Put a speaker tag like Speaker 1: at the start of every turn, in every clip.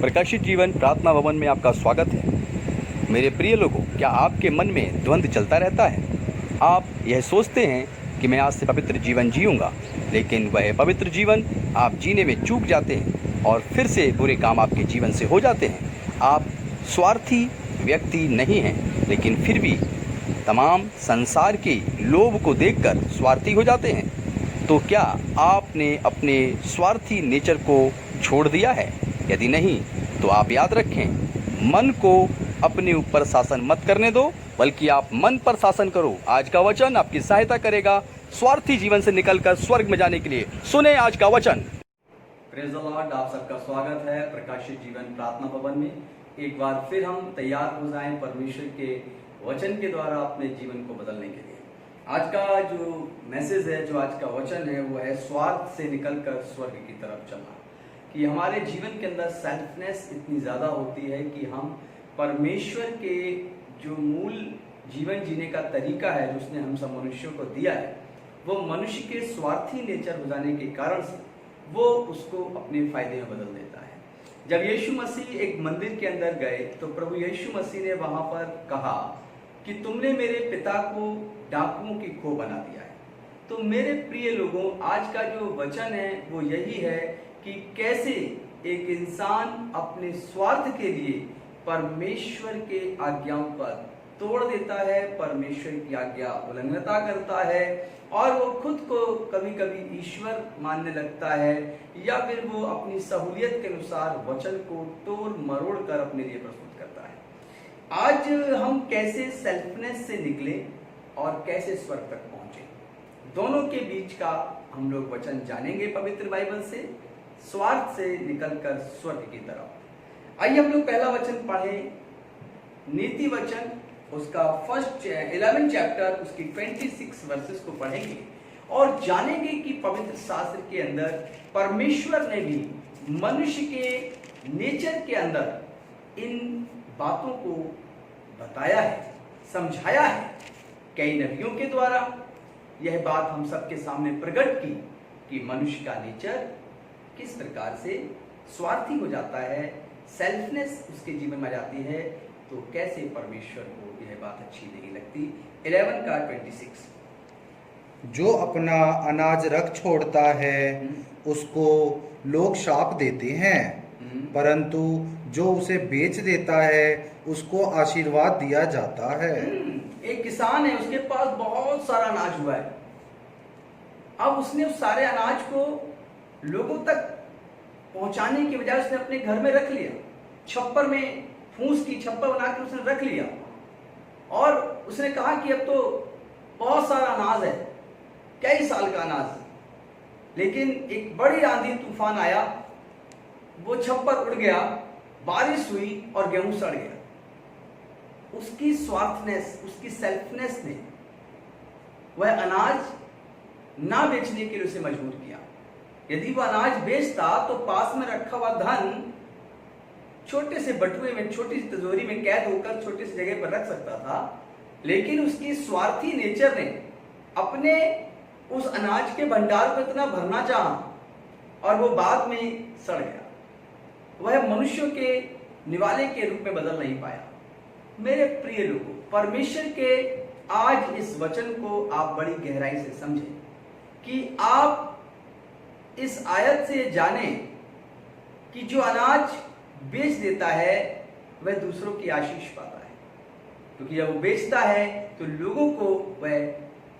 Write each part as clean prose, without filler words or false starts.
Speaker 1: प्रकाशित जीवन प्रार्थना भवन में आपका स्वागत है। मेरे प्रिय लोगों, क्या आपके मन में द्वंद्व चलता रहता है? आप यह सोचते हैं कि मैं आज से पवित्र जीवन जीऊँगा, लेकिन वह पवित्र जीवन आप जीने में चूक जाते हैं और फिर से बुरे काम आपके जीवन से हो जाते हैं। आप स्वार्थी व्यक्ति नहीं हैं, लेकिन फिर भी तमाम संसार के लोभ को देखकर स्वार्थी हो जाते हैं। तो क्या आपने अपने स्वार्थी नेचर को छोड़ दिया है? यदि नहीं, तो आप याद रखें, मन को अपने ऊपर शासन मत करने दो, बल्कि आप मन पर शासन करो। आज का वचन आपकी सहायता करेगा स्वार्थी जीवन से निकलकर स्वर्ग में जाने के लिए। सुने आज का वचन। Praise the Lord. आप सबका स्वागत है प्रकाशित जीवन प्रार्थना भवन में। एक बार फिर हम तैयार हो जाएं परमेश्वर के वचन के द्वारा अपने जीवन को बदलने के लिए। आज का जो मैसेज है, जो आज का वचन है, वो है स्वार्थ से निकलकर स्वर्ग की तरफ चलना। कि हमारे जीवन के अंदर सेल्फनेस इतनी ज़्यादा होती है कि हम परमेश्वर के जो मूल जीवन जीने का तरीका है, जो उसने हम सब मनुष्यों को दिया है, वो मनुष्य के स्वार्थी नेचर हो जाने के कारण से वो उसको अपने फायदे में बदल देता है। जब यीशु मसीह एक मंदिर के अंदर गए तो प्रभु यीशु मसीह ने वहाँ पर कहा कि तुमने मेरे पिता को डाकुओं की खो बना दिया है। तो मेरे प्रिय लोगों, आज का जो वचन है वो यही है कि कैसे एक इंसान अपने स्वार्थ के लिए परमेश्वर के आज्ञाओं का तोड़ देता है, परमेश्वर की आज्ञा उल्लंघनता करता है और वो खुद को कभी कभी ईश्वर मानने लगता है, या फिर वो अपनी सहूलियत के अनुसार वचन को तोड़ मरोड़ कर अपने लिए प्रस्तुत करता है। आज हम कैसे सेल्फनेस से निकले और कैसे स्वर्ग तक पहुंचे, दोनों के बीच का हम लोग वचन जानेंगे पवित्र बाइबल से। स्वार्थ से निकलकर स्वर्ग की तरफ। आइए हम लोग पहला वचन पढ़ें, नीति वचन, उसका 11 चैप्टर, उसकी 26 वर्सेस को पढ़ेंगे और जानेंगे कि पवित्र शास्त्र के अंदर परमेश्वर ने भी मनुष्य के नेचर के अंदर इन बातों को बताया है, समझाया है। कई नबियों के द्वारा यह बात हम सबके सामने प्रकट की कि मनुष्य का नेचर किस प्रकार से स्वार्थी हो जाता है, सेल्फनेस उसके जीवन में आ जाती है, तो कैसे परमेश्वर को यह बात अच्छी नहीं लगती। 11 का 26।
Speaker 2: जो अपना अनाज रख छोड़ता है उसको लोग शाप देते हैं, परंतु जो उसे बेच देता है उसको आशीर्वाद दिया जाता है।
Speaker 1: एक किसान है, उसके पास बहुत सारा अनाज हुआ है। अब उसने उस सारे अनाज को लोगों तक पहुंचाने के बजाय उसने अपने घर में रख लिया, छप्पर में फूस की छप्पर बनाकर उसने रख लिया और उसने कहा कि अब तो बहुत सारा अनाज है, कई साल का अनाज। लेकिन एक बड़ी आंधी तूफान आया, वो छप्पर उड़ गया, बारिश हुई और गेहूं सड़ गया। उसकी स्वार्थनेस, उसकी सेल्फनेस ने वह अनाज ना बेचने के लिए उसे मजबूर किया। यदि वह अनाज बेचता तो पास में रखा हुआ धन छोटे से बटुए में, छोटी सी तिजोरी में कैद होकर छोटी सी जगह पर रख सकता था, लेकिन उसकी स्वार्थी नेचर ने अपने उस अनाज के भंडार को इतना भरना चाहा और वो बाद में सड़ गया। वह मनुष्यों के निवाले के रूप में बदल नहीं पाया। मेरे प्रिय लोगों, परमेश्वर के आज इस वचन को आप बड़ी गहराई से समझें कि आप इस आयत से जाने कि जो अनाज बेच देता है वह दूसरों की आशीष पाता है, क्योंकि जब वो बेचता है तो लोगों को वह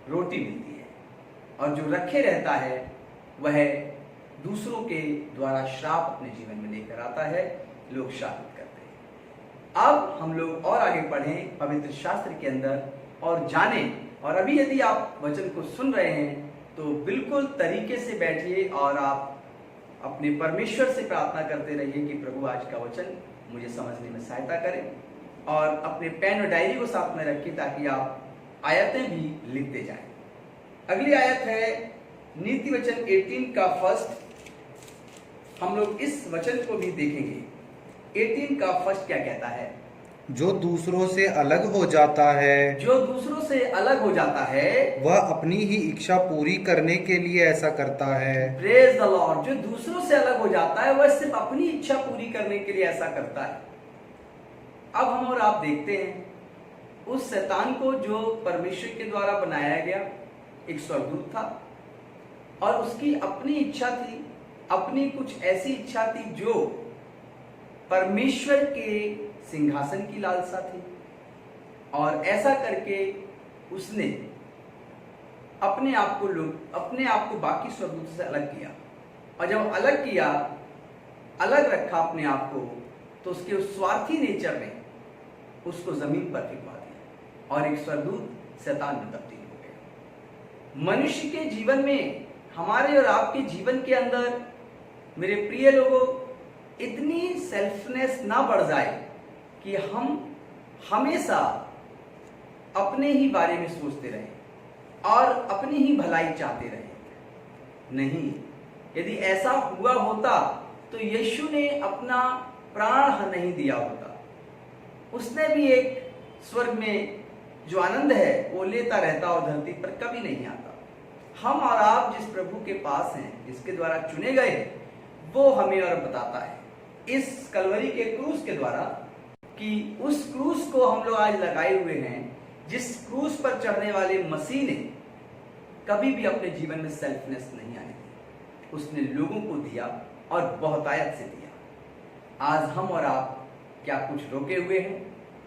Speaker 1: रोटी मिलती है, और जो रखे रहता है वह दूसरों के द्वारा श्राप अपने जीवन में लेकर आता है, लोग शापित करते हैं। अब हम लोग और आगे पढ़ें पवित्र शास्त्र के अंदर और जानें। और अभी यदि आप वचन को सुन रहे हैं तो बिल्कुल तरीके से बैठिए और आप अपने परमेश्वर से प्रार्थना करते रहिए कि प्रभु आज का वचन मुझे समझने में सहायता करें, और अपने पेन और डायरी को साथ में रखिए ताकि आप आयतें भी लिखते जाएं। अगली आयत है नीति वचन 18 का 1। हम लोग इस वचन को भी देखेंगे। 18 का 1 क्या कहता है?
Speaker 2: जो दूसरों से अलग हो जाता है
Speaker 1: जो दूसरों से अलग हो जाता है,
Speaker 2: वह अपनी ही इच्छा पूरी करने के लिए ऐसा करता है।
Speaker 1: प्रेज द लॉर्ड, जो दूसरों से अलग हो जाता है वह सिर्फ अपनी इच्छा पूरी करने के लिए ऐसा करता है। अब हम और आप देखते हैं उस शैतान को जो परमेश्वर के द्वारा बनाया गया एक स्वर्गदूत था, और उसकी अपनी इच्छा थी, अपनी कुछ ऐसी इच्छा थी जो परमेश्वर के सिंहासन की लालसा थी, और ऐसा करके उसने अपने आप को बाकी स्वर्गदूतों से अलग किया। और जब अलग किया, अलग रखा अपने आप को, तो उसके उस स्वार्थी नेचर ने उसको जमीन पर टिकवा दिया और एक स्वर्गदूत शैतान में तब्दील हो गया। मनुष्य के जीवन में, हमारे और आपके जीवन के अंदर मेरे प्रिय लोगों, इतनी सेल्फनेस ना बढ़ जाए कि हम हमेशा अपने ही बारे में सोचते रहें और अपनी ही भलाई चाहते रहें। नहीं, यदि ऐसा हुआ होता तो यीशु ने अपना प्राण नहीं दिया होता। उसने भी एक स्वर्ग में जो आनंद है वो लेता रहता और धरती पर कभी नहीं आता। हम और आप जिस प्रभु के पास हैं, जिसके द्वारा चुने गए, वो हमें और बताता है इस कलवरी के क्रूस के द्वारा कि उस क्रूस को हम लोग आज लगाए हुए हैं, जिस क्रूस पर चढ़ने वाले मसीह ने कभी भी अपने जीवन में सेल्फनेस नहीं आने दी। उसने लोगों को दिया और बहुतायत से दिया। आज हम और आप क्या कुछ रोके हुए हैं?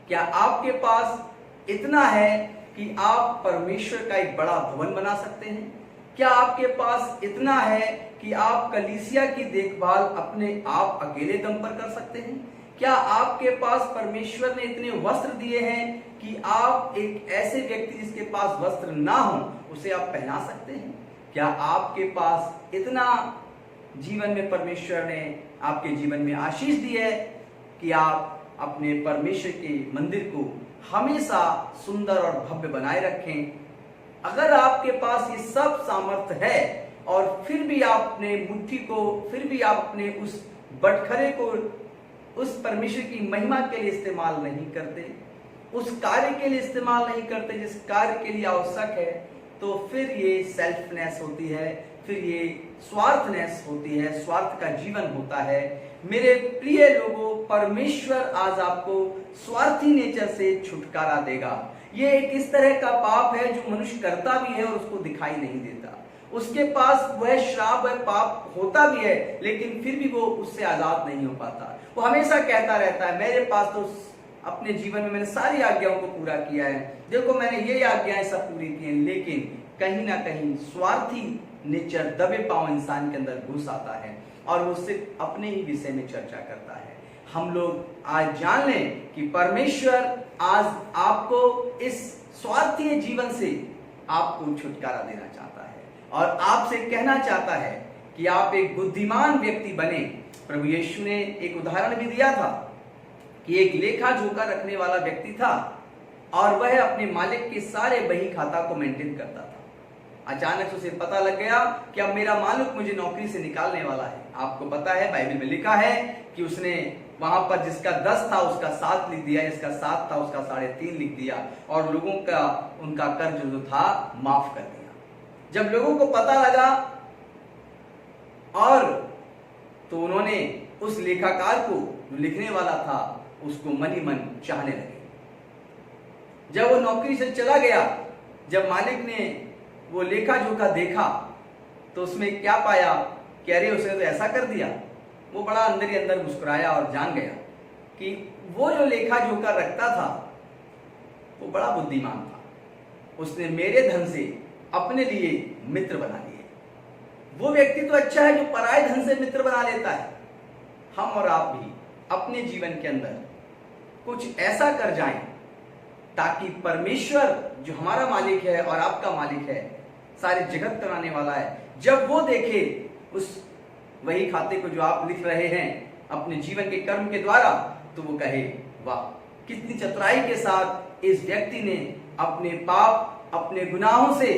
Speaker 1: क्या आपके पास इतना है कि आप परमेश्वर का एक बड़ा भवन बना सकते हैं? क्या आपके पास इतना है कि आप कलीसिया की देखभाल अपने आप अकेले दम पर कर सकते हैं? क्या आपके पास परमेश्वर ने इतने वस्त्र दिए हैं कि आप एक ऐसे व्यक्ति जिसके पास वस्त्र ना हो उसे आप पहना सकते हैं? क्या आपके पास इतना जीवन में परमेश्वर ने आपके जीवन में आशीष दी है कि आप अपने परमेश्वर के मंदिर को हमेशा सुंदर और भव्य बनाए रखें? अगर आपके पास ये सब सामर्थ्य है और फिर भी आप अपने मुट्ठी को, फिर भी आप अपने उस बटखरे को उस परमेश्वर की महिमा के लिए इस्तेमाल नहीं करते, उस कार्य के लिए इस्तेमाल नहीं करते जिस कार्य के लिए आवश्यक है, तो फिर ये सेल्फनेस होती है, फिर ये स्वार्थनेस होती है, स्वार्थ का जीवन होता है। मेरे प्रिय लोगों, परमेश्वर आज आपको स्वार्थी नेचर से छुटकारा देगा। ये एक इस तरह का पाप है जो मनुष्य करता भी है और उसको दिखाई नहीं देता। उसके पास वह श्राप, वह पाप होता भी है, लेकिन फिर भी वो उससे आजाद नहीं हो पाता। वो हमेशा कहता रहता है, मेरे पास तो अपने जीवन में मैंने सारी आज्ञाओं को पूरा किया है, देखो मैंने ये आज्ञाएं सब पूरी की हैं, लेकिन कहीं ना कहीं स्वार्थी नेचर दबे पांव इंसान के अंदर घुस आता है और वो सिर्फ अपने ही विषय में चर्चा करता है। हम लोग आज जान लें कि परमेश्वर आज आपको इस स्वार्थी जीवन से आपको छुटकारा देना चाहता है और आपसे कहना चाहता है कि आप एक बुद्धिमान व्यक्ति बने। प्रभु यीशु ने एक उदाहरण भी दिया था कि एक लेखा जोखा रखने वाला व्यक्ति था और वह अपने मालिक के सारे बही खाता को मेंटेन करता था। अचानक से उसे पता लग गया कि अब मेरा मालिक मुझे नौकरी से निकालने वाला है। आपको पता है, बाइबल में लिखा है कि उसने वहां पर जिसका 10 था उसका 7 लिख दिया, जिसका 7 था उसका 3.5 लिख दिया और लोगों का उनका कर्ज जो था माफ कर दिया। जब लोगों को पता लगा और तो उन्होंने उस लेखाकार को जो लिखने वाला था उसको मन ही मन चाहने लगे। जब वो नौकरी से चला गया, जब मालिक ने वो लेखा जोखा देखा तो उसमें क्या पाया कि अरे उसने तो ऐसा कर दिया। वो बड़ा अंदर ही अंदर मुस्कुराया और जान गया कि वो जो लेखा जोखा रखता था वो बड़ा बुद्धिमान था। उसने मेरे धन से अपने लिए मित्र बना लिए। वो व्यक्ति तो अच्छा है जो पराये धन से मित्र बना लेता है। हम और आप भी अपने जीवन के अंदर कुछ ऐसा कर जाएं ताकि परमेश्वर जो हमारा मालिक है और आपका मालिक है, सारे जगत कराने वाला है, जब वो देखे उस वही खाते को जो आप लिख रहे हैं अपने जीवन के कर्म के द्वारा, तो वो कहे वाह कितनी चतुराई के साथ इस व्यक्ति ने अपने पाप, अपने गुनाहों से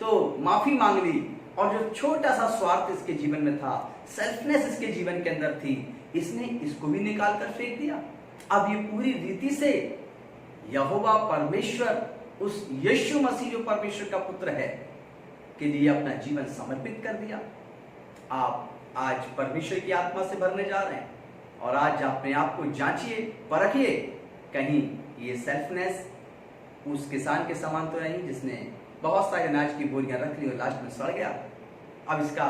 Speaker 1: तो माफी मांग ली और जो छोटा सा स्वार्थ इसके जीवन में था, सेल्फनेस इसके जीवन के अंदर थी, इसने इसको भी निकाल कर फेंक दिया।
Speaker 3: अब ये पूरी रीति से यहोवा परमेश्वर उस यीशु मसीह जो परमेश्वर का पुत्र है के लिए अपना जीवन समर्पित कर दिया। आप आज परमेश्वर की आत्मा से भरने जा रहे हैं और आज अपने आप को जांचिए, परखिए, कहीं ये सेल्फनेस उस किसान के समान तो नहीं जिसने बहुत सारे अनाज की बोरियां रख ली और लास्ट में सड़ गया। अब इसका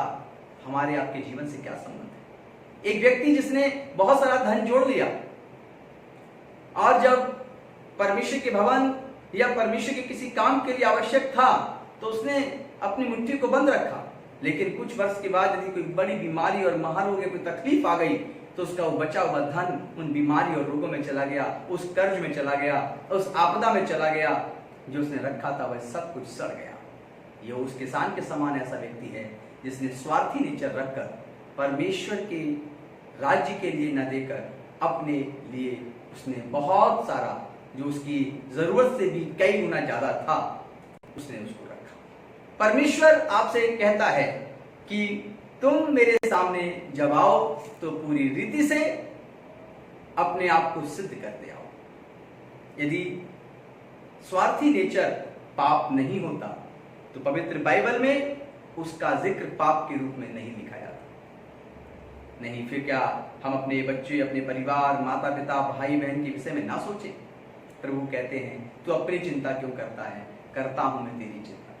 Speaker 3: हमारे आपके जीवन से क्या संबंध है? एक व्यक्ति जिसने बहुत सारा धन जोड़ लिया और जब परमेश्वर के भवन या परमेश्वर के किसी काम के लिए आवश्यक था तो उसने अपनी मुट्ठी को बंद रखा, लेकिन कुछ वर्ष के बाद यदि कोई बड़ी बीमारी और महारोग या कोई तकलीफ आ गई तो उसका वो बचा हुआ धन उन बीमारी और रोगों में चला गया, उस कर्ज में चला गया, उस आपदा में चला गया। जो उसने रखा था वह सब कुछ सड़ गया। ये उस किसान के समान ऐसा व्यक्ति है जिसने स्वार्थी नेचर रखकर परमेश्वर के राज्य के लिए न देकर अपने लिए उसने बहुत सारा जो उसकी जरूरत से भी कई गुना ज्यादा था उसने उसको रखा। परमेश्वर आपसे कहता है कि तुम मेरे सामने जब आओ तो पूरी रीति से अपने आप को सिद्ध करते आओ। यदि स्वार्थी नेचर पाप नहीं होता तो पवित्र बाइबल में उसका जिक्र पाप के रूप में नहीं लिखा जाता। नहीं, फिर क्या हम अपने बच्चे, अपने परिवार, माता पिता, भाई बहन के विषय में ना सोचें? प्रभु कहते हैं तू अपनी चिंता क्यों करता है, करता हूं मैं तेरी चिंता।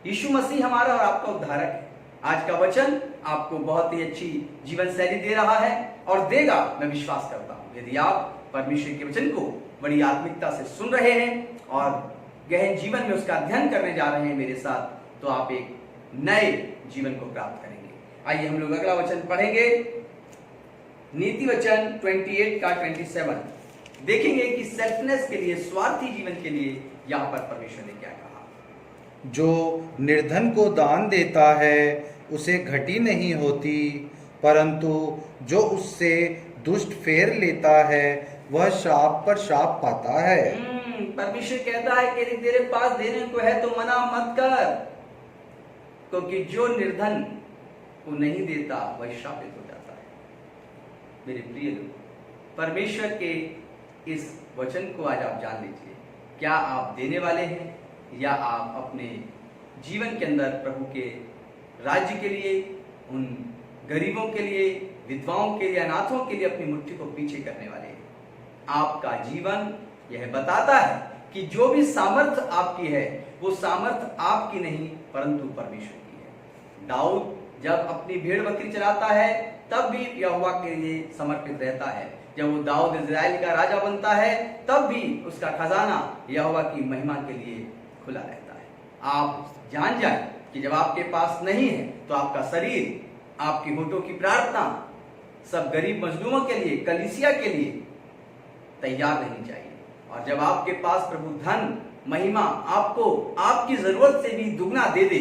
Speaker 3: यीशु मसीह हमारा और आपका उद्धारक है। आज का वचन आपको बहुत ही अच्छी जीवन शैली दे रहा है और देगा, मैं विश्वास करता हूं। यदि आप परमेश्वर के वचन को बड़ी आत्मिकता से सुन रहे हैं और गहन जीवन में उसका अध्ययन करने जा रहे हैं मेरे साथ, तो आप एक नए जीवन को प्राप्त करेंगे। आइए हम लोग अगला वचन पढ़ेंगे, नीति वचन 28 का 27। देखेंगे कि सेल्फनेस के लिए, स्वार्थी जीवन के लिए यहाँ पर परमेश्वर ने क्या कहा।
Speaker 2: जो निर्धन को दान देता है उसे घटी नहीं होती, परंतु जो उससे दुष्ट फेर लेता है वह शाप पर शाप पाता है।
Speaker 3: परमेश्वर कहता है कि तेरे पास देने को है तो मना मत कर, क्योंकि जो निर्धन को नहीं देता वह शापित हो जाता है। मेरे प्रिय लोग, परमेश्वर के इस वचन को आज आप जान लीजिए। क्या आप देने वाले हैं या आप अपने जीवन के अंदर प्रभु के राज्य के लिए, उन गरीबों के लिए, विधवाओं के लिए, अनाथों के लिए अपनी मुट्ठी को पीछे करने वाले हैं? आपका जीवन यह बताता है कि जो भी सामर्थ्य आपकी है वो सामर्थ्य आपकी नहीं परंतु परमेश्वर की है। दाऊद जब अपनी भेड़ बकरी चराता है तब भी यहोवा के लिए समर्पित रहता है। जब वो दाऊद इजराइल का राजा बनता है तब भी उसका खजाना यहोवा की महिमा के लिए खुला रहता है। आप जान जाए कि जब आपके पास नहीं है तो आपका शरीर, आपकी होठों की प्रार्थना सब गरीब मजलूमों के लिए, कलीसिया के लिए तैयार रहनी चाहिए। और जब आपके पास प्रभु धन, महिमा आपको आपकी जरूरत से भी दुगना दे दे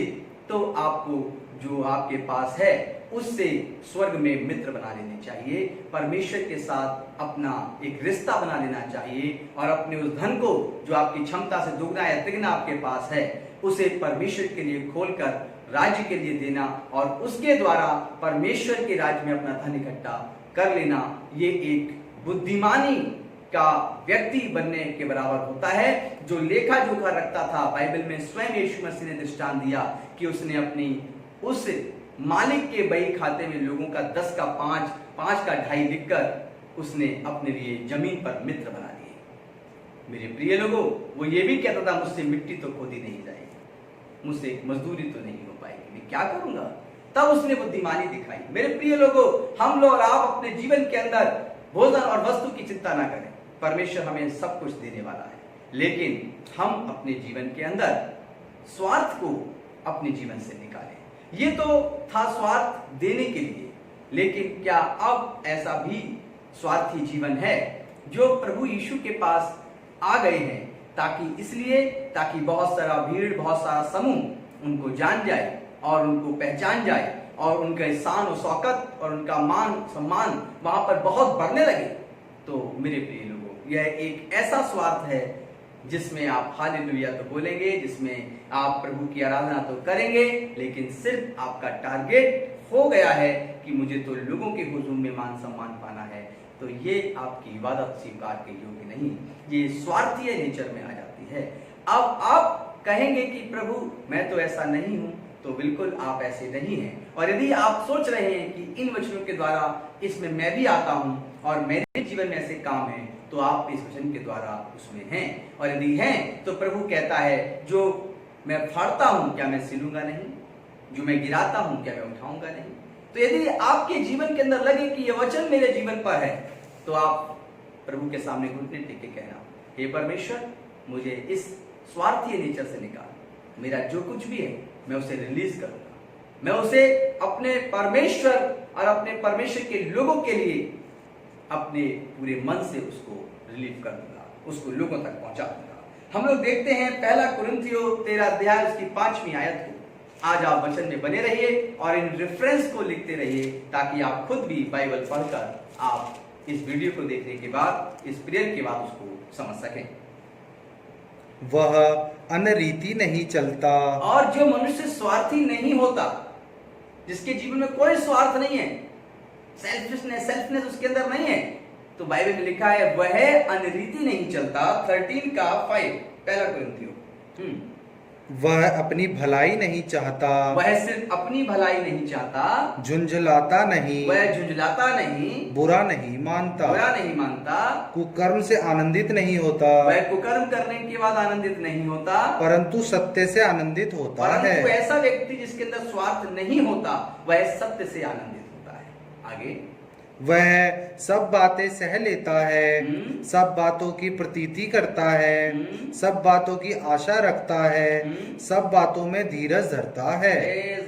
Speaker 3: तो आपको जो आपके पास है उससे स्वर्ग में मित्र बना लेने चाहिए, परमेश्वर के साथ अपना एक रिश्ता बना लेना चाहिए और अपने उस धन को जो आपकी क्षमता से दुगना या तिगना आपके पास है उसे परमेश्वर के लिए खोलकर राज्य के लिए देना और उसके द्वारा परमेश्वर के राज्य में अपना धन इकट्ठा कर लेना। ये एक बुद्धिमानी का व्यक्ति बनने के बराबर होता है जो लेखा जोखा रखता था। बाइबल में स्वयं यीशु मसीह ने दृष्टांत दिया कि उसने अपनी उस मालिक के बही खाते में लोगों का 10 का 5, 5 का 2.5 लिखकर उसने अपने लिए जमीन पर मित्र बना लिए। मेरे प्रिय लोगों, वो ये भी कहता था मुझसे मिट्टी तो खोदी नहीं जाएगी, मुझसे मजदूरी तो नहीं हो पाएगी, मैं क्या करूंगा? तब उसने बुद्धिमानी दिखाई। मेरे प्रिय लोगों, हम लोग और आप अपने जीवन के अंदर भोजन और वस्तु की चिंता ना करें। परमेश्वर हमें सब कुछ देने वाला है, लेकिन हम अपने जीवन के अंदर स्वार्थ को अपने जीवन से निकालें। ये तो था स्वार्थ देने के लिए, लेकिन क्या अब ऐसा भी स्वार्थी जीवन है जो प्रभु यीशु के पास आ गए हैं ताकि बहुत सारा भीड़, बहुत सारा समूह उनको जान जाए और उनको पहचान जाए और उनका शान और शौकत और उनका मान सम्मान वहां पर बहुत बढ़ने लगे? तो मेरे प्रिय लोगों, यह एक ऐसा स्वार्थ है जिसमें आप हालेलुया तो बोलेंगे, जिसमें आप प्रभु की आराधना तो करेंगे, लेकिन सिर्फ आपका टारगेट हो गया है कि मुझे तो लोगों के हुजूम में मान सम्मान पाना है, तो ये आपकी इबादत स्वीकार के योग्य नहीं, ये स्वार्थीय नेचर में आ जाती है। अब आप कहेंगे कि प्रभु मैं तो ऐसा नहीं हूं, तो बिल्कुल आप ऐसे नहीं हैं। और यदि आप सोच रहे हैं कि इन वचनों के द्वारा इसमें मैं भी आता हूं और मेरे जीवन में ऐसे काम हैं, तो आप इस वचन के द्वारा उसमें हैं। और यदि हैं तो प्रभु कहता है जो मैं फाड़ता हूं क्या मैं सिलूंगा नहीं, जो मैं गिराता हूं क्या मैं उठाऊंगा नहीं। तो यदि आपके जीवन के अंदर लगे कि यह वचन मेरे जीवन पर है, तो आप प्रभु के सामने घुटने टेक के कहना, हे परमेश्वर मुझे इस स्वार्थीय नेचर से निकाल, मेरा जो कुछ भी है मैं उसे रिलीज करूंगा, मैं उसे अपने परमेश्वर और अपने परमेश्वर के लोगों के लिए अपने पूरे मन से उसको रिलीव कर दूंगा, उसको लोगों तक पहुंचा दूंगा। हम लोग देखते हैं 1 कुरिन्थियों 13 अध्याय उसकी 5वीं आयत को। आज आप वचन में बने रहिए और इन रेफरेंस को लिखते रहिए, ताकि आप खुद भी बाइबल पढ़कर आप इस वीडियो को देखने के बाद, इस प्रेयर के बाद उसको समझ सकें।
Speaker 2: वह अनरीति नहीं चलता,
Speaker 3: और जो मनुष्य स्वार्थी नहीं होता, जिसके जीवन में कोई स्वार्थ नहीं है, सेल्फनेस उसके अंदर नहीं है, तो बाइबल में लिखा है वह अनरीति नहीं चलता। 13:5 1 कुरिन्थियों।
Speaker 2: वह अपनी भलाई नहीं चाहता,
Speaker 3: वह सिर्फ अपनी भलाई नहीं चाहता,
Speaker 2: झुंझलाता नहीं,
Speaker 3: वह झुंझलाता नहीं,
Speaker 2: बुरा नहीं मानता, कुकर्म से आनंदित नहीं होता,
Speaker 3: वह कुकर्म करने के बाद आनंदित नहीं होता,
Speaker 2: परंतु सत्य से आनंदित होता है।
Speaker 3: परंतु ऐसा व्यक्ति जिसके अंदर स्वार्थ नहीं होता, वह सत्य से आनंदित होता है। आगे,
Speaker 2: वह सब बातें सह लेता है, सब बातों की प्रतीति करता है, सब बातों की आशा रखता है, सब बातों में धीरज धरता है।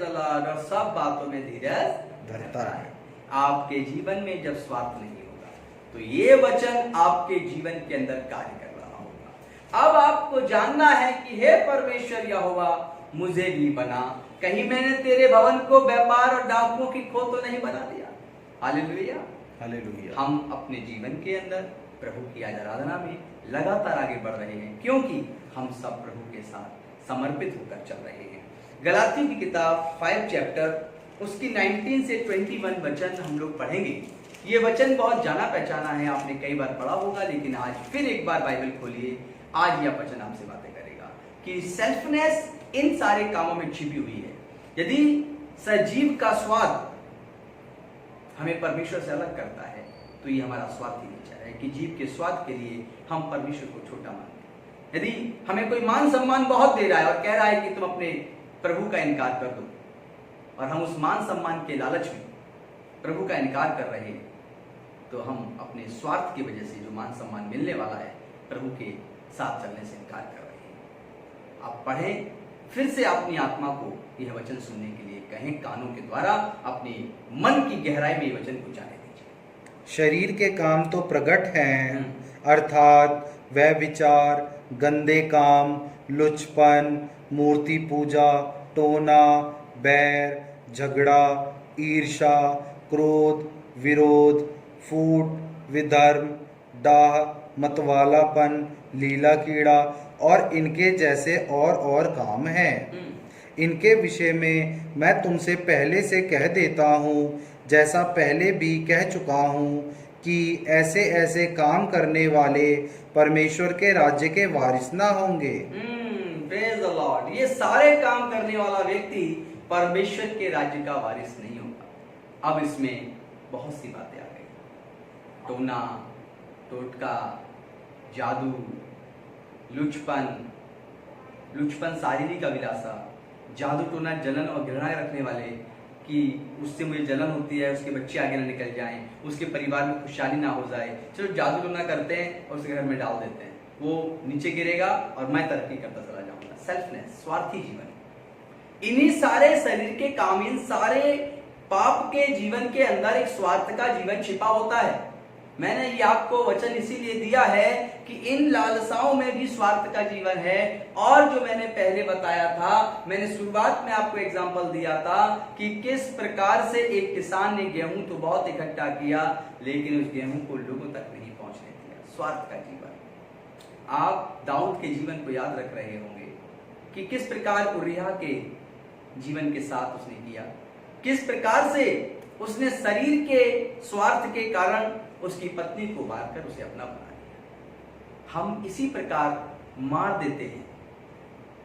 Speaker 3: और सब बातों में धीरज धरता है। आपके जीवन में जब स्वार्थ नहीं होगा, तो ये वचन आपके जीवन के अंदर कार्य कर रहा होगा। अब आपको जानना है कि हे परमेश्वर यहोवा मुझे भी बना, कहीं मैंने तेरे भवन को व्यापार और डाकुओं की खो तो नहीं बना दिया। Hallelujah,
Speaker 2: hallelujah.
Speaker 3: हम अपने जीवन के अंदर प्रभु की आराधना में लगातार आगे बढ़ रहे हैं, क्योंकि हम सब प्रभु के साथ समर्पित होकर चल रहे हैं। गलातियों की किताब 5 चैप्टर उसकी 19 से 21 वचन हम लोग पढ़ेंगे। ये वचन बहुत जाना पहचाना है, आपने कई बार पढ़ा होगा, लेकिन आज फिर एक बार बाइबल खोलिए। आज यह वचन आपसे बातें करेगा कि सेल्फनेस इन सारे कामों में छिपी हुई है। यदि सजीव का स्वाद हमें परमेश्वर से अलग करता है, तो ये हमारा स्वार्थी नेचर है कि जीव के स्वाद के लिए हम परमेश्वर को छोटा मानते हैं। यदि हमें कोई मान सम्मान बहुत दे रहा है और कह रहा है कि तुम अपने प्रभु का इनकार कर दो, और हम उस मान सम्मान के लालच में प्रभु का इनकार कर रहे हैं, तो हम अपने स्वार्थ की वजह से जो मान सम्मान मिलने वाला है, प्रभु के साथ चलने से इनकार कर रहे हैं। आप पढ़ें, फिर से अपनी आत्मा को यह वचन सुनने के लिए कहें, कानों के द्वारा अपने मन की गहराई में ये वचन को जाने दीजिए।
Speaker 2: शरीर के काम तो प्रकट हैं, अर्थात वह विचार, गंदे काम, लुचपन, मूर्ति पूजा, टोना, बैर, झगड़ा, ईर्षा, क्रोध, विरोध, फूट, विधर्म, डाह, मतवालापन, लीला कीड़ा और इनके जैसे और काम हैं। इनके विषय में मैं तुमसे पहले से कह देता हूँ, जैसा पहले भी कह चुका हूँ, कि ऐसे ऐसे काम करने वाले परमेश्वर के राज्य के वारिस ना होंगे।
Speaker 3: Praise the Lord. ये सारे काम करने वाला व्यक्ति परमेश्वर के राज्य का वारिस नहीं होगा। अब इसमें बहुत सी बातें आ गई, टोना, टोटका, जादू, लुचपन शारीरिक अभिलाषा, जादू टोना जलन और घृणा रखने वाले कि उससे मुझे जलन होती है, उसके बच्चे आगे ना निकल जाएं, उसके परिवार में खुशहाली ना हो जाए, चलो जादू टोना करते हैं और उसके घर में डाल देते हैं, वो नीचे गिरेगा और मैं तरक्की करता चला जाऊंगा। सेल्फनेस, स्वार्थी जीवन। इन्हीं सारे शरीर के काम, इन सारे पाप के जीवन के अंदर एक स्वार्थ का जीवन छिपा होता है। मैंने ये आपको वचन इसीलिए दिया है कि इन लालसाओं में भी स्वार्थ का जीवन है। और जो मैंने पहले बताया था, मैंने शुरुआत में आपको एग्जांपल दिया था कि किस प्रकार से एक किसान ने गेहूं तो बहुत इकट्ठा किया, लेकिन उस गेहूं को लोगों तक नहीं पहुंचने दिया। स्वार्थ का जीवन। आप दाऊद के जीवन को याद रख रहे होंगे कि किस प्रकार उरिय्याह के जीवन के साथ उसने किया, किस प्रकार से उसने शरीर के स्वार्थ के कारण उसकी पत्नी को मारकर उसे अपना बना लिया। हम इसी प्रकार मार देते हैं,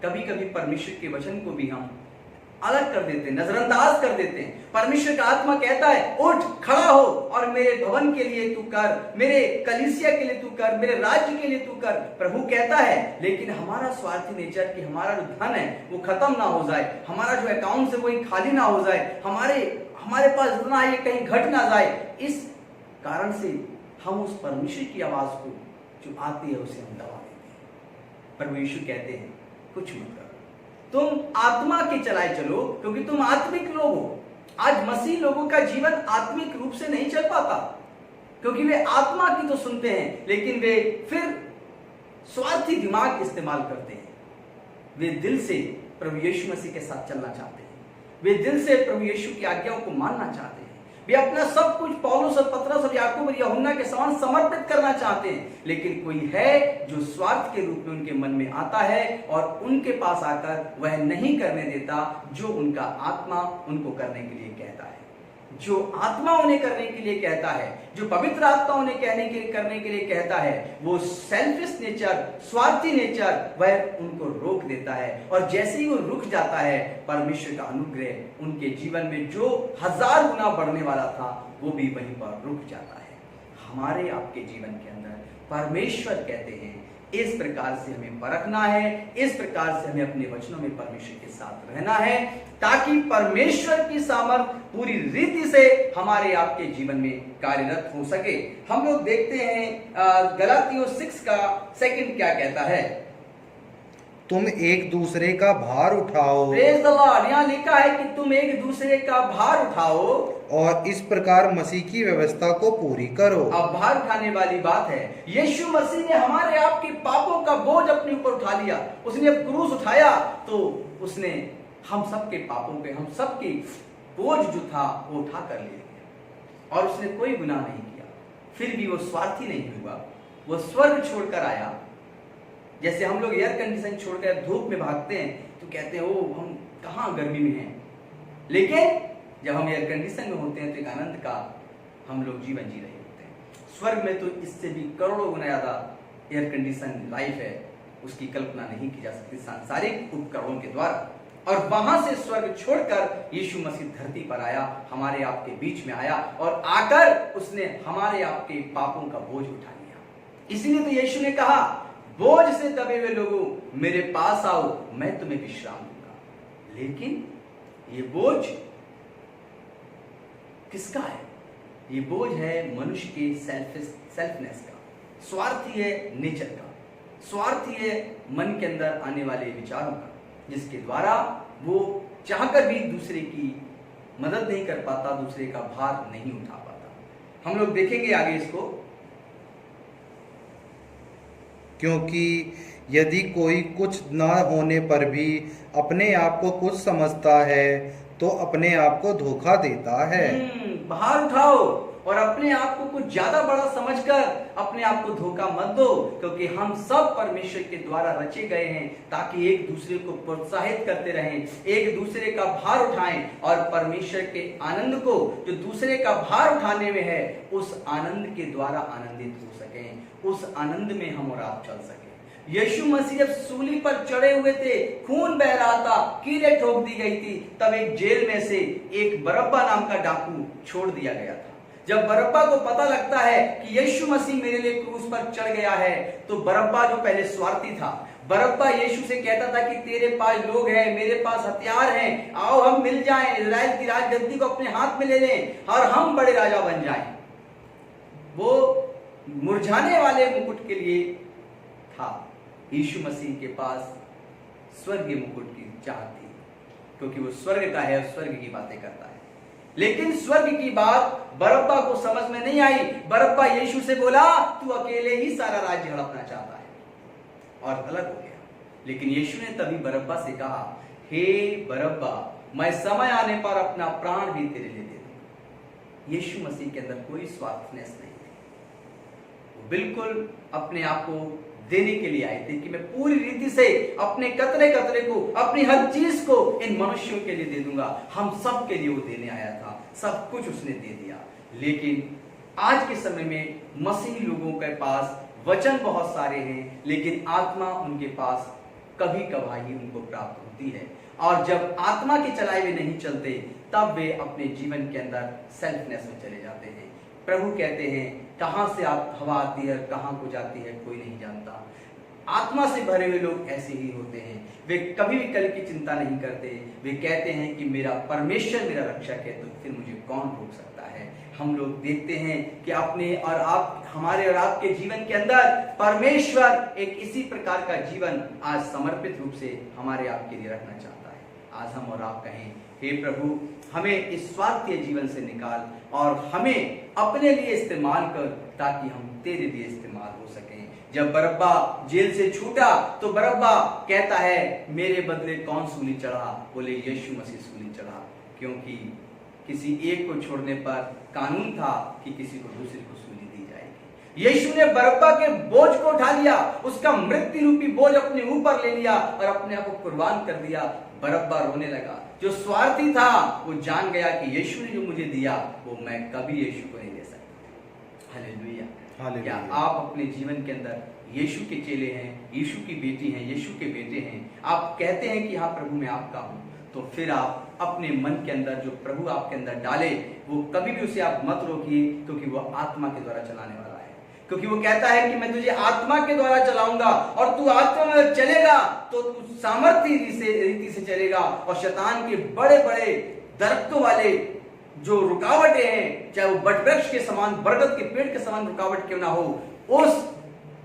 Speaker 3: कभी कभी परमेश्वर के वचन को भी हम अलग कर देते हैं, नजरअंदाज कर देते हैं। परमेश्वर का आत्मा कहता है उठ खड़ा हो और मेरे भवन के लिए तू कर, मेरे कलीसिया के लिए तू कर, मेरे राज्य के लिए तू कर, प्रभु कहता है। लेकिन हमारा स्वार्थी नेचर कि हमारा जो धन है वो खत्म ना हो जाए, हमारा जो अकाउंट है वो खाली ना हो जाए, हमारे पास इतना ये कहीं घट ना जाए, इस कारण से हम उस परमेश्वर की आवाज को जो आती है उसे हम दबा देते हैं। प्रभु यीशु कहते हैं कुछ मत करो, तुम आत्मा के चलाए चलो, क्योंकि तुम आत्मिक लोग हो। आज मसीह लोगों का जीवन आत्मिक रूप से नहीं चल पाता, क्योंकि वे आत्मा की तो सुनते हैं लेकिन वे फिर स्वार्थी दिमाग इस्तेमाल करते हैं। वे दिल से प्रभु यीशु मसीह के साथ चलना चाहते हैं, वे दिल से प्रभु यीशु की आज्ञाओं को मानना चाहते हैं, वे अपना सब कुछ पौलुस और पतरस और याकूब और यूहन्ना के समान समर्पित करना चाहते हैं। लेकिन कोई है जो स्वार्थ के रूप में उनके मन में आता है और उनके पास आकर वह नहीं करने देता जो उनका आत्मा उनको करने के लिए कहता है। जो आत्मा उन्हें करने के लिए कहता है, जो पवित्र आत्मा उन्हें करने के लिए कहता है, वो सेल्फिश नेचर, स्वार्थी नेचर वह उनको रोक देता है। और जैसे ही वो रुक जाता है, परमेश्वर का अनुग्रह उनके जीवन में जो 1000 गुना बढ़ने वाला था वो भी वहीं पर रुक जाता है। हमारे आपके जीवन के अंदर परमेश्वर कहते हैं इस प्रकार से हमें परखना है, इस प्रकार से हमें अपने वचनों में परमेश्वर के साथ रहना है, ताकि परमेश्वर की सामर्थ पूरी रीति से हमारे आपके जीवन में कार्यरत हो सके। हम लोग देखते हैं गलातियों 6 का 2 क्या कहता है,
Speaker 2: तुम एक दूसरे का भार उठाओ।
Speaker 3: Praise the Lord. यहाँ लिखा है कि तुम एक दूसरे का भार उठाओ
Speaker 2: और इस प्रकार मसीह की व्यवस्था को पूरी करो।
Speaker 3: अब भार उठाने वाली बात है, यीशु मसीह ने हमारे आपके पापों का बोझ अपने ऊपर उठा लिया। उसने जब क्रूस उठाया तो उसने हम सबके पापों पे, हम सबके बोझ जो था वो उठा कर ले लिया और उसने कोई गुनाह नहीं किया। फिर भी वो स्वार्थी नहीं हुआ, वो स्वर्ग छोड़कर आया। जैसे हम लोग एयर कंडीशन छोड़कर धूप में भागते हैं तो कहते हैं ओ हम कहाँ गर्मी में हैं, लेकिन जब हम एयर कंडीशन में होते हैं तो एक आनंद का हम लोग जीवन जी रहे होते हैं। स्वर्ग में तो इससे भी करोड़ों गुना ज्यादा एयर कंडीशन लाइफ है, उसकी कल्पना नहीं की जा सकती सांसारिक उपकरणों के द्वारा। और वहां से स्वर्ग छोड़कर यीशु मसीह धरती पर आया, हमारे आपके बीच में आया और आकर उसने हमारे आपके पापों का बोझ उठा लिया। इसलिए तो यीशु ने कहा बोझ से दबे हुए लोगों मेरे पास आओ, मैं तुम्हें विश्राम दूंगा। लेकिन ये बोझ किसका है? ये बोझ है मनुष्य के सेल्फनेस का, स्वार्थी है नेचर का, स्वार्थी है मन के अंदर आने वाले विचारों का, जिसके द्वारा वो चाहकर भी दूसरे की मदद नहीं कर पाता, दूसरे का भार नहीं उठा पाता। हम लोग देखेंगे आगे इसको,
Speaker 2: क्योंकि यदि कोई कुछ न होने पर भी अपने आप को कुछ समझता है तो अपने आप को धोखा देता है।
Speaker 3: बाहर उठाओ और अपने आप को कुछ ज्यादा बड़ा समझकर अपने आप को धोखा मत दो, क्योंकि हम सब परमेश्वर के द्वारा रचे गए हैं ताकि एक दूसरे को प्रोत्साहित करते रहें, एक दूसरे का भार उठाएं और परमेश्वर के आनंद को जो दूसरे का भार उठाने में है उस आनंद के द्वारा आनंदित हो सकें, उस आनंद में हम और आप चल सकें। यीशु मसीह जब सूली पर चढ़े हुए थे, खून बह रहा था, कीलें ठोक दी गई थी, तब एक जेल में से एक बरअब्बा नाम का डाकू छोड़ दिया गया था। जब बरअब्बा को पता लगता है कि यीशु मसीह मेरे लिए क्रूस पर चढ़ गया है, तो बरअब्बा जो पहले स्वार्थी था, बरअब्बा यीशु से कहता था कि तेरे पास लोग हैं, मेरे पास हथियार हैं, आओ हम मिल जाएं, इजराइल की राजगद्दी को अपने हाथ में ले लें और हम बड़े राजा बन जाएं। वो मुरझाने वाले मुकुट के लिए था। यीशु मसीह के पास स्वर्गीय मुकुट की चाह थी, क्योंकि वो स्वर्ग का है, स्वर्ग की बातें करता है। लेकिन स्वर्ग की बात बरअब्बा को समझ में नहीं आई। बरअब्बा यीशु से बोला तू अकेले ही सारा राज्य हड़पना चाहता है, और गलत हो गया। लेकिन यीशु ने तभी बरअब्बा से कहा, हे बरअब्बा, मैं समय आने पर अपना प्राण भी तेरे लिए दे दूंगा। यीशु मसीह के अंदर कोई स्वार्थनेस नहीं है, वो बिल्कुल अपने आप को देने के लिए आए थे कि मैं पूरी रीति से अपने कतरे कतरे को, अपनी हर चीज को इन मनुष्यों के लिए दे दूंगा। हम सब के लिए वो देने आया था, सब कुछ उसने दे दिया। लेकिन आज के समय में मसीही लोगों के पास वचन बहुत सारे हैं, लेकिन आत्मा उनके पास कभी कभार ही उनको प्राप्त होती है। और जब आत्मा की चलाई में नहीं चलते, तब वे अपने जीवन के अंदर सेल्फनेस में चले जाते हैं। प्रभु कहते हैं, कहां से आप हवा आती है, कहां को जाती है, कोई नहीं जानता। आत्मा से भरे हुए लोग ऐसे ही होते हैं, वे कभी भी कल की चिंता नहीं करते। वे कहते हैं कि मेरा परमेश्वर मेरा रक्षक है, तो फिर मुझे कौन रोक सकता है। हम लोग देखते हैं कि अपने और आप, हमारे और आपके जीवन के अंदर परमेश्वर एक इसी प्रकार का जीवन आज समर्पित रूप से हमारे आपके लिए रखना चाहता है। आज हम और आप कहें, हे प्रभु, हमें इस स्वार्थीय जीवन से निकाल और हमें अपने लिए इस्तेमाल कर, ताकि हम तेरे लिए इस्तेमाल हो सकें। जब बरअब्बा जेल से छूटा, तो बरअब्बा कहता है, मेरे बदले कौन सूली चढ़ा? बोले, यीशु मसीह सूली चढ़ा, क्योंकि किसी एक को छोड़ने पर कानून था कि किसी को दूसरे को सूली दी जाएगी। यीशु ने बरअब्बा के बोझ को उठा लिया, उसका मृत्यु रूपी बोझ अपने ऊपर ले लिया और अपने आप को कुर्बान कर दिया। बरअब्बा रोने लगा। जो स्वार्थी था वो जान गया कि यीशु ने जो मुझे दिया, वो मैं कभी यीशु को नहीं दे सकता। हालेलुया। क्या आप अपने जीवन के अंदर यीशु के चेले हैं, यीशु की बेटी हैं, यीशु के बेटे हैं? आप कहते हैं कि हाँ प्रभु मैं आपका हूं, तो फिर आप अपने मन के अंदर जो प्रभु आपके अंदर डाले, वो कभी भी उसे आप मत रोकिए, क्योंकि वो आत्मा के द्वारा चलाने वाला है। क्योंकि वो कहता है कि मैं तुझे आत्मा के द्वारा चलाऊंगा, और तू आत्मा में चलेगा तो तू सामर्थ्य रीति से चलेगा, और शैतान के बड़े बड़े दरख्तों वाले जो रुकावटें हैं, चाहे वो बटवृक्ष के समान, बरगद के पेड़ के समान रुकावट क्यों ना हो, उस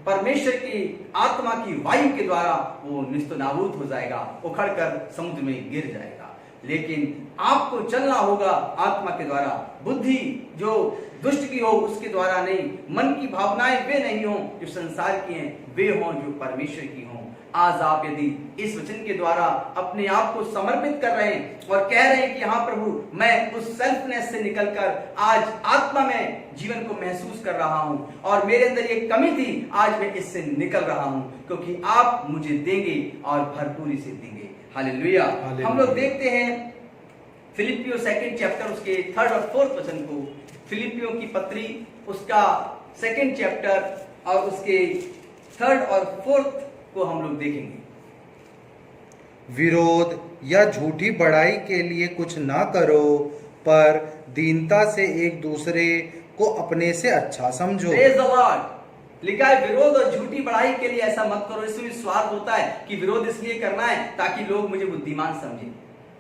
Speaker 3: परमेश्वर की आत्मा की वायु के द्वारा वो निस्तनाबूद हो जाएगा, उखड़कर समुद्र में गिर जाएगा। लेकिन आपको चलना होगा आत्मा के द्वारा। बुद्धि जो दुष्ट की हो उसके द्वारा नहीं, मन की भावनाएं वे नहीं हो जो संसार की हैं, वे हों जो परमेश्वर की हों। आज आप यदि इस वचन के द्वारा अपने आप को समर्पित कर रहे हैं और कह रहे हैं कि हाँ प्रभु, मैं उस सेल्फनेस से निकलकर आज आत्मा में जीवन को महसूस कर रहा हूं, और मेरे अंदर ये कमी थी, आज मैं इससे निकल रहा हूं, क्योंकि आप मुझे देंगे और भरपूरी से देंगे। हालेलुया। हम लोग देखते हैं फिलिपियो 2 चैप्टर उसके 3 और 4 वचन को। फिलिपियो की पत्री उसका 2 चैप्टर और उसके 3 और 4 को हम लोग देखेंगे।
Speaker 2: विरोध या झूठी बड़ाई के लिए कुछ ना करो, पर दीनता से एक दूसरे को अपने से अच्छा समझो।
Speaker 3: Praise the Lord। लिखा है विरोध और झूठी बड़ाई के लिए ऐसा मत करो। इसमें स्वार्थ होता है कि विरोध इसलिए करना है ताकि लोग मुझे बुद्धिमान समझें।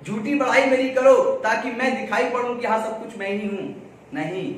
Speaker 3: झूठी बड़ाई मेरी करो ताकि मैं दिखाई पड़ूं कि हाँ सब कुछ मैं ही हूं। नहीं,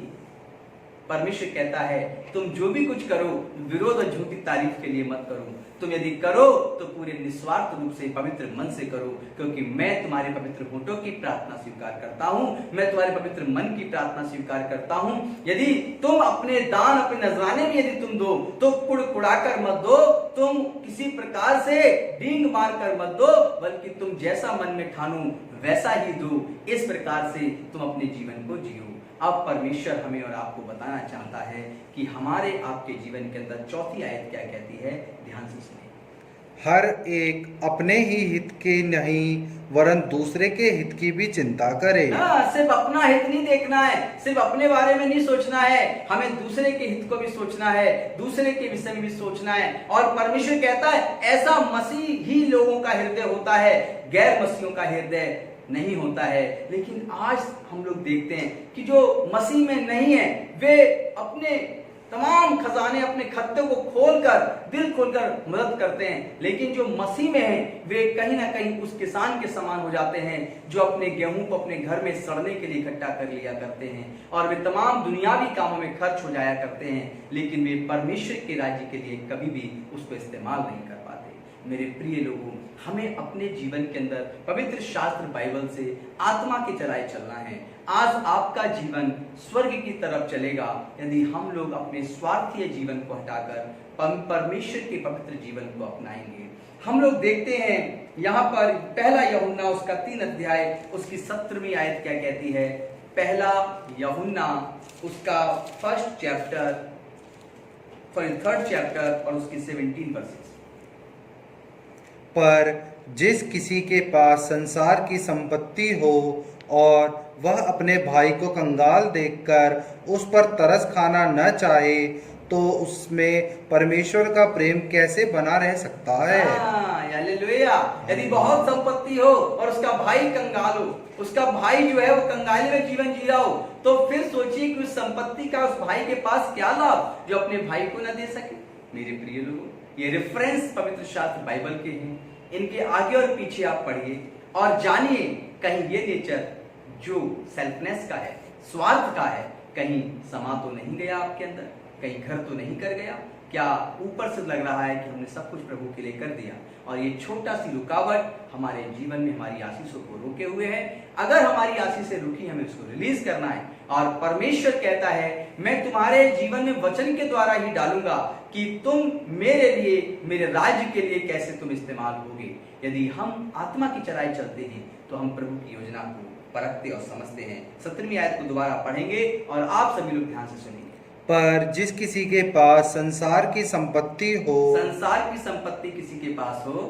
Speaker 3: परमेश्वर कहता है तुम जो भी कुछ करो, विरोध और झूठी तारीफ के लिए मत करो। तुम यदि करो तो पूरे निस्वार्थ रूप से पवित्र मन से करो, क्योंकि मैं तुम्हारे पवित्र होठों की प्रार्थना स्वीकार करता हूं, मैं तुम्हारे पवित्र मन की प्रार्थना स्वीकार करता हूं। यदि तुम अपने दान, अपने नजराने में यदि तुम दो, तो कुड़कुड़ा कर मत दो, तुम किसी प्रकार से डींग मार कर मत दो, बल्कि तुम जैसा मन में ठानो वैसा ही दो। इस प्रकार से तुम अपने जीवन को जियो। अब परमेश्वर हमें और आपको बताना चाहता है कि हमारे आपके जीवन के अंदर चौथी आयत क्या कहती है, ध्यान से सुनिए।
Speaker 2: हर एक अपने ही हित के नहीं वरन दूसरे के हित की भी चिंता करे।
Speaker 3: सिर्फ अपना हित नहीं देखना है, सिर्फ अपने बारे में नहीं सोचना है, हमें दूसरे के हित को भी सोचना है, दूसरे के विषय में भी सोचना है। और परमेश्वर कहता है ऐसा मसीह ही लोगों का हृदय होता है, गैर मसीहों का हृदय नहीं होता है। लेकिन आज हम लोग देखते हैं कि जो मसीह में नहीं है, वे अपने तमाम खजाने, अपने खत्ते को खोलकर, दिल खोलकर मदद करते हैं। लेकिन जो मसीह में हैं, वे कहीं ना कहीं उस किसान के समान हो जाते हैं जो अपने गेहूं को अपने घर में सड़ने के लिए इकट्ठा कर लिया करते हैं, और वे तमाम दुनियावी कामों में खर्च हो जाया करते हैं, लेकिन वे परमेश्वर के राज्य के लिए कभी भी उसको इस्तेमाल नहीं कर पाते। मेरे प्रिय लोगों, हमें अपने जीवन के अंदर पवित्र शास्त्र बाइबल से आत्मा की चलाए चलना है। आज आपका जीवन स्वर्ग की तरफ चलेगा यदि हम लोग अपने स्वार्थीय जीवन को हटाकर परमेश्वर के पवित्र जीवन को अपनाएंगे। हम लोग देखते हैं यहाँ पर पहला यूहन्ना उसका 3 अध्याय उसकी 17वीं आयत क्या कहती है। पहला यूहन्ना उसका 3rd चैप्टर और उसकी 17 वर्सेस।
Speaker 2: पर जिस किसी के पास संसार की संपत्ति हो और वह अपने भाई को कंगाल देखकर उस पर तरस खाना न चाहे, तो उसमें परमेश्वर का प्रेम कैसे बना रह सकता है?
Speaker 3: हालेलुया। यदि बहुत संपत्ति हो और उसका भाई कंगाल हो, उसका भाई जो है वो कंगाली में जीवन जी रहा हो, तो फिर सोचिए कि उस संपत्ति का उस भाई के पास क्या लाभ जो अपने भाई को न दे सके। मेरे प्रिय लोगों, ये रेफरेंस पवित्र शास्त्र बाइबल के हैं। इनके आगे और पीछे आप पढ़िए और जानिए कहीं ये नेचर जो सेल्फनेस का है, स्वार्थ का है, कहीं समा तो नहीं गया आपके अंदर, कहीं घर तो नहीं कर गया। क्या ऊपर से लग रहा है कि हमने सब कुछ प्रभु के लिए कर दिया और ये छोटा सी रुकावट हमारे जीवन में हमारी आशीषों को रोके हुए है। अगर हमारी आशीषें रुकी, हमें उसको रिलीज करना है। और परमेश्वर कहता है, मैं तुम्हारे जीवन में वचन के द्वारा ही डालूंगा कि तुम मेरे लिए, मेरे राज्य के लिए कैसे तुम इस्तेमाल होगे। यदि हम आत्मा की चराई चलते हैं तो हम प्रभु की योजना को परखते और समझते हैं। 17वीं आयत को दोबारा पढ़ेंगे और आप सभी लोग ध्यान से सुनेंगे।
Speaker 2: पर जिस किसी के पास संसार की संपत्ति हो,
Speaker 3: संसार की संपत्ति किसी के पास हो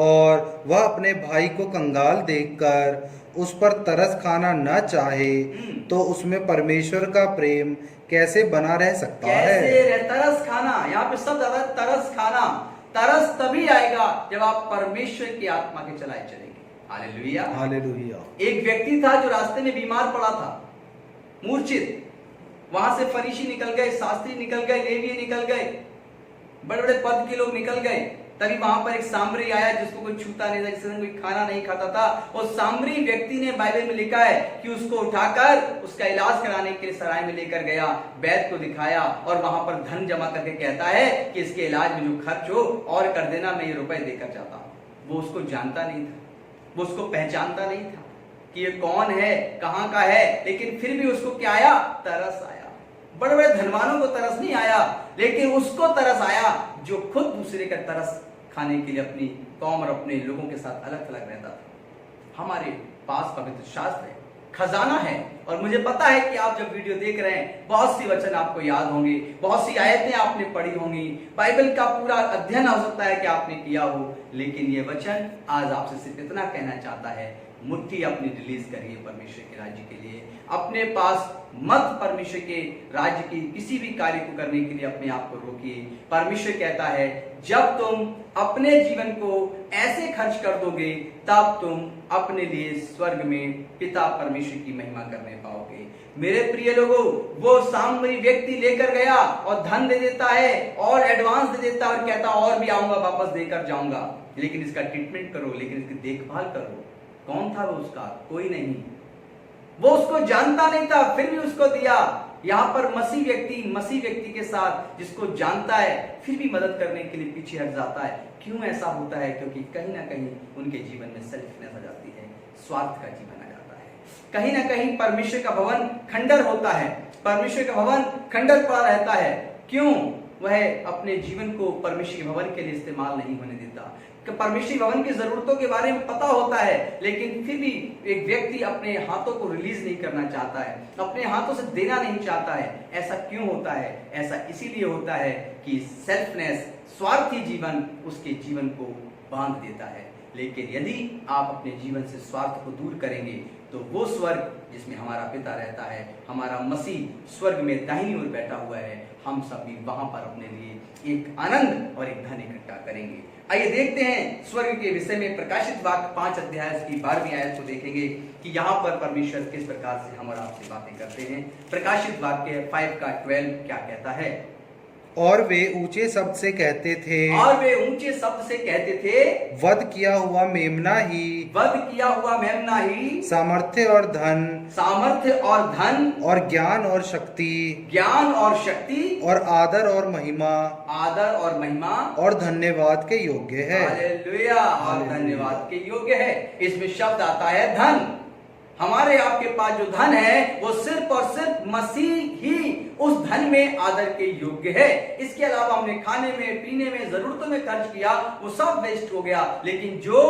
Speaker 2: और वह अपने भाई को कंगाल देखकर उस पर तरस खाना न चाहे, तो उसमें परमेश्वर का प्रेम कैसे बना रह सकता है?
Speaker 3: कैसे तरस खाना, यहाँ पे शब्द आता है तरस खाना। तरस तभी आएगा जब आप परमेश्वर की आत्मा के चलाए चलेंगे। Hallelujah,
Speaker 2: hallelujah.
Speaker 3: एक व्यक्ति था जो रास्ते में बीमार पड़ा था, मूर्छित। वहां से फरीसी निकल गए, शास्त्री निकल गए, लेवीय निकल गए, बड़े बड़े पद के लोग निकल गए। तभी वहां पर एक सामरी आया जिसको कोई छूता नहीं था, जिससे कोई खाना नहीं खाता था। और सामरी व्यक्ति ने बाइबल में लिखा है कि उसको उठाकर उसका इलाज कराने के लिए सराय में लेकर गया, वैद्य को दिखाया और वहां पर धन जमा करके कहता है कि इसके इलाज में जो खर्च हो और कर देना, मैं ये रुपए देकर जाता हूं। वो उसको जानता नहीं था, वो उसको पहचानता नहीं था कि ये कौन है, कहां का है, लेकिन फिर भी उसको क्या आया? तरस आया। बड़े बड़े धनवानों को तरस नहीं आया, लेकिन उसको तरस आया जो खुद दूसरे का तरस खाने के लिए अपनी कौम और अपने लोगों के साथ अलग थलग रहता था। हमारे पास पवित्र शास्त्र है, खजाना है। और मुझे पता है कि आप जब वीडियो देख रहे हैं, बहुत सी वचन आपको याद होंगे, बहुत सी आयतें आपने पढ़ी होंगी, बाइबल का पूरा अध्ययन हो सकता है कि आपने किया हो, लेकिन ये वचन आज आपसे सिर्फ इतना कहना चाहता है, मुट्ठी अपनी रिलीज करिए परमेश्वर के राज्य के लिए। अपने पास मत परमेश्वर के राज्य की किसी भी कार्य को करने के लिए अपने आप को रोकिए। परमेश्वर कहता है, जब तुम अपने जीवन को ऐसे खर्च कर दोगे, तब तुम अपने लिए स्वर्ग में पिता परमेश्वर की महिमा करने पाओगे। मेरे प्रिय लोगों, वो सामरी व्यक्ति लेकर गया और धन दे देता है और एडवांस दे देता है और कहता और भी आऊंगा, वापस देकर जाऊंगा, लेकिन इसका ट्रीटमेंट करो, लेकिन इसकी देखभाल करो। कौन था वो? उसका कोई नहीं, वो उसको जानता नहीं था, फिर भी उसको दिया। यहां पर मसीह व्यक्ति के साथ जिसको जानता है फिर भी मदद करने के लिए पीछे हट जाता है। क्यों ऐसा होता है? क्योंकि कहीं ना कहीं उनके जीवन में सेल्फनेस आ जाती है, स्वार्थ का जीवन आ जाता है। कहीं ना कहीं परमेश्वर का भवन खंडर होता है, परमेश्वर का भवन खंडर पड़ा रहता है। क्यों? वह अपने जीवन को परमेश्वर के भवन के लिए इस्तेमाल नहीं होने देता। परमेश्वरी भवन की जरूरतों के बारे में पता होता है, लेकिन फिर भी एक व्यक्ति अपने हाथों को रिलीज नहीं करना चाहता है, अपने हाथों से देना नहीं चाहता है। ऐसा क्यों होता है? ऐसा इसीलिए होता है कि सेल्फनेस, स्वार्थी जीवन उसके जीवन को बांध देता है। लेकिन यदि आप अपने जीवन से स्वार्थ को दूर करेंगे, तो वो स्वर्ग जिसमें हमारा पिता रहता है, हमारा मसीह स्वर्ग में दाहिनी ओर बैठा हुआ है, हम सब भी वहां पर अपने लिए एक आनंद और एक धन इकट्ठा करेंगे। आइए देखते हैं स्वर्ग के विषय में। प्रकाशित वाक्य 5 अध्याय की 12वीं आयत को देखेंगे कि यहाँ पर परमेश्वर किस प्रकार से हम और आपसे बातें करते हैं। प्रकाशित वाक्य 5 का 12 क्या कहता है?
Speaker 2: और वे ऊंचे शब्द से कहते थे,
Speaker 3: और वे ऊंचे शब्द से कहते थे,
Speaker 2: वध किया हुआ मेमना ही,
Speaker 3: वध किया हुआ मेमना ही,
Speaker 2: सामर्थ्य और धन,
Speaker 3: सामर्थ्य और धन,
Speaker 2: और ज्ञान और शक्ति,
Speaker 3: ज्ञान और शक्ति,
Speaker 2: और आदर और महिमा,
Speaker 3: आदर और महिमा,
Speaker 2: और धन्यवाद के योग्य है।
Speaker 3: हालेलुया, और धन्यवाद के योग्य है। इसमें शब्द आता है धन। हमारे आपके पास जो धन है वो सिर्फ और सिर्फ मसीह ही उस धन में आदर के योग्य है। इसके अलावा हमने खाने में, पीने में, जरूरतों में खर्च किया, वो सब वेस्ट हो गया। लेकिन जो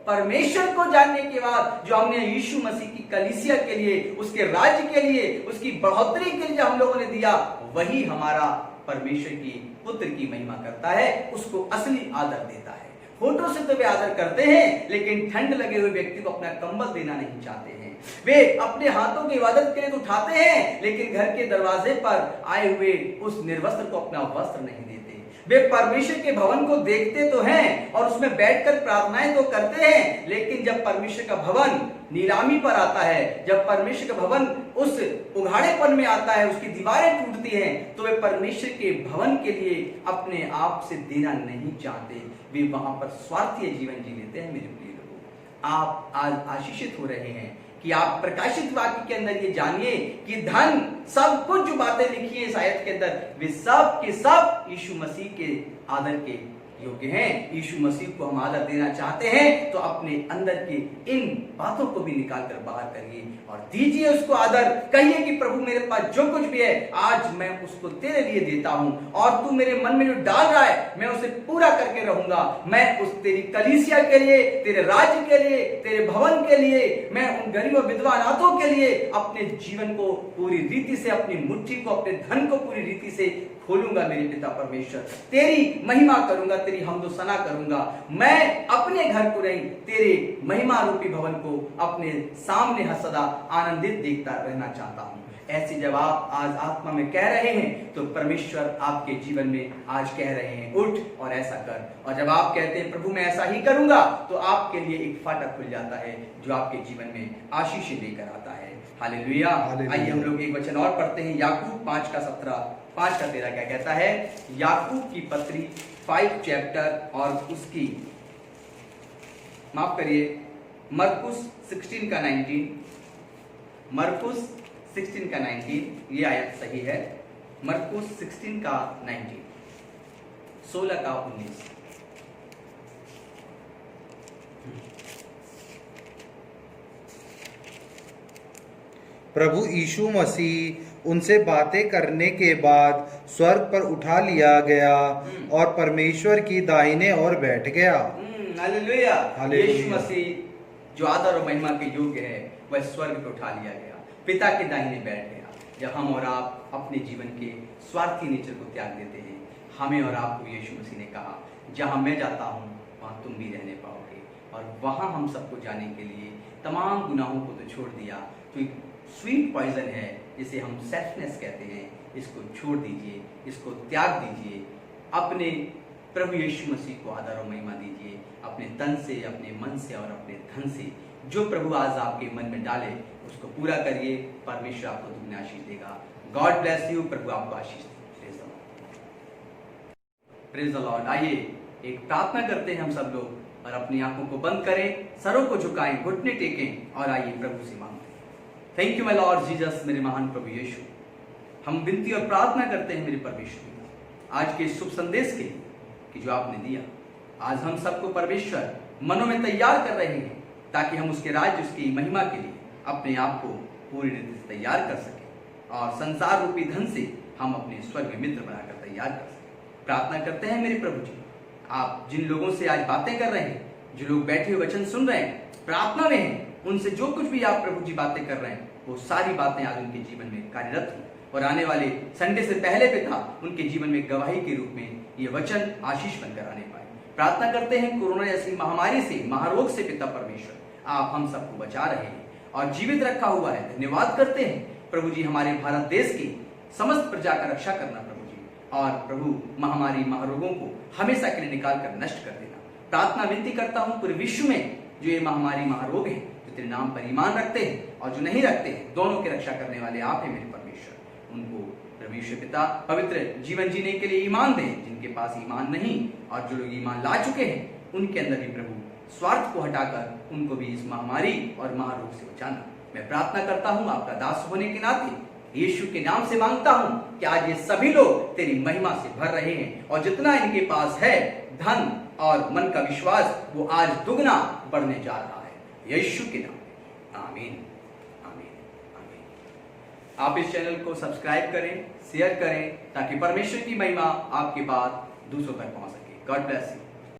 Speaker 3: परमेश्वर को जानने के बाद जो हमने यीशु मसीह की कलीसिया के लिए, उसके राज्य के लिए, उसकी बढ़ोतरी के लिए हम लोगों ने दिया, वही हमारा परमेश्वर की पुत्र की महिमा करता है, उसको असली आदर देता है। फोटो से तो वे आदर करते हैं, लेकिन ठंड लगे हुए व्यक्ति को अपना कंबल देना नहीं चाहते हैं। वे अपने हाथों की इबादत के लिए तो उठाते हैं, लेकिन घर के दरवाजे पर आए हुए उस निर्वस्त्र को अपना वस्त्र नहीं देते। वे परमेश्वर के भवन को देखते तो हैं और उसमें बैठकर प्रार्थनाएं तो करते हैं, लेकिन जब परमेश्वर का भवन नीलामी पर आता है, जब परमेश्वर का भवन उस उघाड़ेपन में आता है, उसकी दीवारें टूटती हैं, तो वे परमेश्वर के भवन के लिए अपने आप से देना नहीं चाहते। वे वहां पर स्वार्थी जीवन जी लेते हैं। मेरे प्रिय लोगों, आप आज आशीषित हो रहे हैं कि आप प्रकाशित वाक्य के अंदर ये जानिए कि धन, सब कुछ जो बातें लिखी है इस आयत के अंदर, वे सब के सब यीशु मसीह के आदर के योग्य हैं। यीशु मसीह को हम आदर देना चाहते हैं तो अपने अंदर के इन बातों को भी निकाल कर बाहर करिए और दीजिए उसको आदर। कहिए कि प्रभु मेरे पास जो कुछ भी है आज मैं उसको तेरे लिए देता हूं, और तू मेरे मन में जो डाल रहा है मैं उसे पूरा करके रहूंगा। मैं उस तेरी कलीसिया के लिए, तेरे राज्य के लिए, तेरे भवन के लिए, मैं उन गरीब और विधवा अनाथों के लिए अपने जीवन को पूरी रीति से, अपनी मुट्ठी को, अपने धन को पूरी रीति से खोलूंगा। मेरे पिता परमेश्वर, तेरी महिमा करूंगा, तेरी हमदो सना करूंगा। मैं अपने घर को नहीं, तेरे महिमा रूपी भवन को अपने सामने सदा आनंदित देखता रहना चाहता हूं। ऐसे जब आप आज आत्मा में कह रहे हैं तो परमेश्वर आपके जीवन में आज कह रहे हैं उठ और ऐसा कर। और जब आप कहते हैं प्रभु मैं ऐसा ही करूंगा, तो आपके लिए एक फाटक खुल जाता है जो आपके जीवन में आशीष लेकर आता है। हालेलुया। आइए हम लोग एक वचन और पढ़ते हैं, याकूब 5:13 क्या कहता है? याकूब की पत्री 5 चैप्टर और उसकी माफ करिए मरकुस 16 का 19, मरकुस 16 का 19 ये आयत सही है। मरकुस 16 का 19, 16 का 19।
Speaker 2: प्रभु यीशु मसीह उनसे बातें करने के बाद स्वर्ग पर उठा लिया गया और परमेश्वर की दाहिने ओर बैठ गया।
Speaker 3: हालेलुया।
Speaker 2: हालेलुया।
Speaker 3: यीशु मसीह जो आदर और महिमा के योग्य है वह स्वर्ग पर उठा लिया गया, पिता के दाहिने बैठ गया। जब हम और आप अपने जीवन के स्वार्थी नेचर को त्याग देते हैं, हमें और आपको यीशु मसीह ने कहा जहां मैं जाता हूं वहां तुम भी रहने पाओगे। और वहां हम सबको जाने के लिए तमाम गुनाहों को तो छोड़ दिया, तो एक स्वीट पॉइजन है जिसे हम सेल्फनेस कहते हैं, इसको छोड़ दीजिए, इसको त्याग दीजिए। अपने प्रभु यीशु मसीह को आदर और महिमा दीजिए अपने तन से, अपने मन से और अपने धन से। जो प्रभु आज आपके मन में डाले उसको पूरा करिए, परमेश्वर आपको दुगनी आशीष देगा। God bless you. प्रभु आपको आशीष दे। Praise the lord. आइए एक प्रार्थना करते हैं हम सब लोग, और अपनी आंखों को बंद करें, सरों को झुकाएं, घुटने टेकें और आइए प्रभु से मांगते हैं। Thank you my Lord Jesus, मेरे महान प्रभु यीशु। हम विनती और प्रार्थना करते हैं मेरे परमेश्वर आज के शुभ संदेश के लिए कि जो आपने दिया। आज हम सबको परमेश्वर मनों में तैयार कर रहे हैं ताकि हम उसके राज्य, उसकी महिमा के लिए अपने आप को पूरी रीति से तैयार कर सकें और संसार रूपी धन से हम अपने स्वर्ग में मित्र बनाकर तैयार कर सकें। प्रार्थना करते हैं मेरे प्रभु जी, आप जिन लोगों से आज बातें कर रहे हैं, जो लोग बैठे हुए वचन सुन रहे हैं, प्रार्थना में हैं, उनसे जो कुछ भी आप प्रभु जी बातें कर रहे हैं वो सारी बातें आज उनके जीवन में कार्यरत हो और आने वाले संडे से पहले पिता उनके जीवन में गवाही के रूप में ये वचन आशीष बनकर आने पाए। प्रार्थना करते हैं कोरोना जैसी महामारी से, महारोग से पिता परमेश्वर आप हम सबको बचा रहे हैं और जीवित रखा हुआ है। धन्यवाद करते हैं प्रभु जी हमारे भारत देश की समस्त प्रजा का रक्षा करना प्रभु जी, और प्रभु महामारी महारोगों को हमेशा के लिए निकाल कर नष्ट कर देना। प्रार्थना विनती करता हूँ पूरे विश्व में जो ये महामारी महारोग है, जो तेरे नाम पर ईमान रखते हैं और जो नहीं रखते हैं, दोनों की रक्षा करने वाले आप हैं मेरे परमेश्वर। उनको परमेश्वर पिता पवित्र जीवन जीने के लिए ईमान दें, जिनके पास ईमान नहीं और जो लोग ईमान ला चुके हैं उनके अंदर भी प्रभु स्वार्थ को हटाकर उनको भी इस महामारी और महारोग से बचाना। मैं प्रार्थना करता हूँ आपका दास होने के नाते यीशु के नाम से मांगता हूँ कि आज ये सभी लोग तेरी महिमा से भर रहे हैं और जितना इनके पास है धन और मन का विश्वास वो आज दुगना बढ़ने जा रहा है यीशु के नाम में। आमीन, आमीन, आमीन। आप इस चैनल को सब्सक्राइब करें, शेयर करें ताकि परमेश्वर की महिमा आपके बाद दूसरों तक पहुंच सके। God bless you.